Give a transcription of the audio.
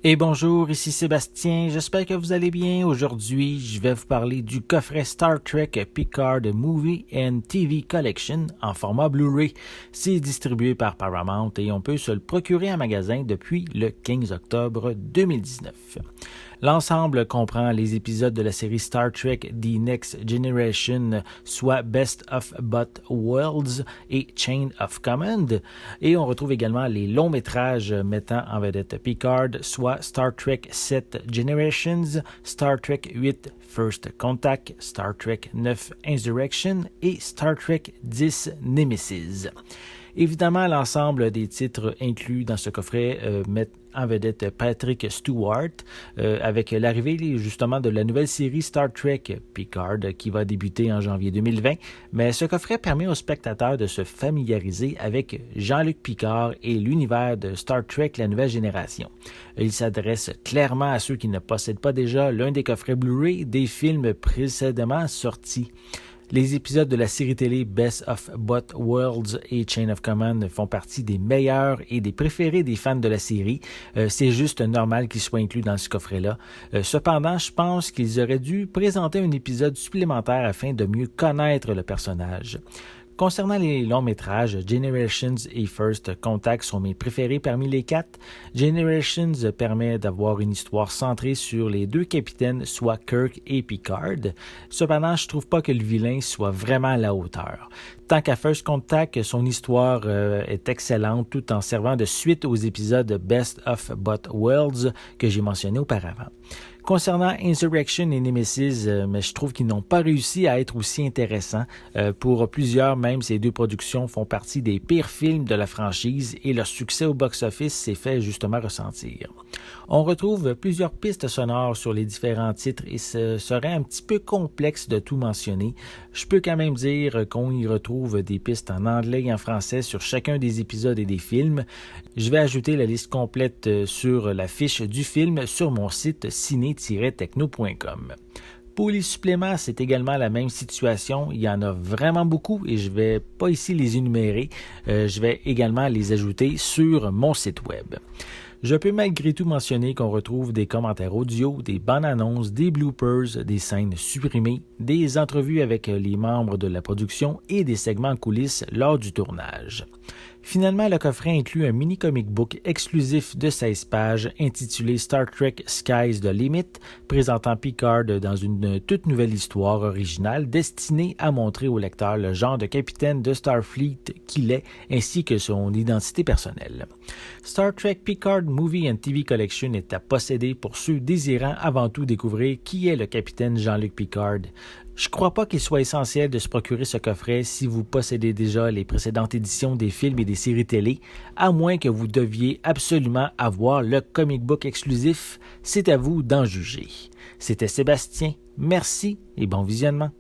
Et bonjour, ici Sébastien, j'espère que vous allez bien. Aujourd'hui, je vais vous parler du coffret Star Trek Picard Movie and TV Collection en format Blu-ray. C'est distribué par Paramount et on peut se le procurer en magasin depuis le 15 octobre 2019. L'ensemble comprend les épisodes de la série Star Trek The Next Generation, soit Best of Both Worlds et Chain of Command. Et on retrouve également les longs métrages mettant en vedette Picard, soit Star Trek 7 Generations, Star Trek 8 First Contact, Star Trek 9 Insurrection et Star Trek 10 Nemesis. Évidemment, l'ensemble des titres inclus dans ce coffret mettent en vedette Patrick Stewart avec l'arrivée justement de la nouvelle série Star Trek Picard qui va débuter en janvier 2020. Mais ce coffret permet aux spectateurs de se familiariser avec Jean-Luc Picard et l'univers de Star Trek La Nouvelle Génération. Il s'adresse clairement à ceux qui ne possèdent pas déjà l'un des coffrets Blu-ray des films précédemment sortis. Les épisodes de la série télé Best of Both Worlds et Chain of Command font partie des meilleurs et des préférés des fans de la série. C'est juste normal qu'ils soient inclus dans ce coffret-là. Cependant, je pense qu'ils auraient dû présenter un épisode supplémentaire afin de mieux connaître le personnage. Concernant les longs métrages, Generations et First Contact sont mes préférés parmi les 4. Generations permet d'avoir une histoire centrée sur les deux capitaines, soit Kirk et Picard. Cependant, je trouve pas que le vilain soit vraiment à la hauteur. Tant qu'à First Contact, son histoire est excellente tout en servant de suite aux épisodes Best of Both Worlds que j'ai mentionnés auparavant. Concernant Insurrection et Nemesis, mais je trouve qu'ils n'ont pas réussi à être aussi intéressants. Pour plusieurs, même ces deux productions font partie des pires films de la franchise et leur succès au box-office s'est fait justement ressentir. On retrouve plusieurs pistes sonores sur les différents titres et ce serait un petit peu complexe de tout mentionner. Je peux quand même dire qu'on y retrouve des pistes en anglais et en français sur chacun des épisodes et des films. Je vais ajouter la liste complète sur la fiche du film sur mon site ciné-techno.com. Pour les suppléments, c'est également la même situation. Il y en a vraiment beaucoup et je ne vais pas ici les énumérer. Je vais également les ajouter sur mon site web. Je peux malgré tout mentionner qu'on retrouve des commentaires audio, des bandes annonces, des bloopers, des scènes supprimées, des entrevues avec les membres de la production et des segments en coulisses lors du tournage. Finalement, le coffret inclut un mini comic book exclusif de 16 pages intitulé Star Trek Sky's the Limit, présentant Picard dans une toute nouvelle histoire originale destinée à montrer au lecteur le genre de capitaine de Starfleet qu'il est ainsi que son identité personnelle. Star Trek Picard Movie and TV Collection est à posséder pour ceux désirant avant tout découvrir qui est le capitaine Jean-Luc Picard. Je crois pas qu'il soit essentiel de se procurer ce coffret si vous possédez déjà les précédentes éditions des films et des séries télé, à moins que vous deviez absolument avoir le comic book exclusif. C'est à vous d'en juger. C'était Sébastien, merci et bon visionnement.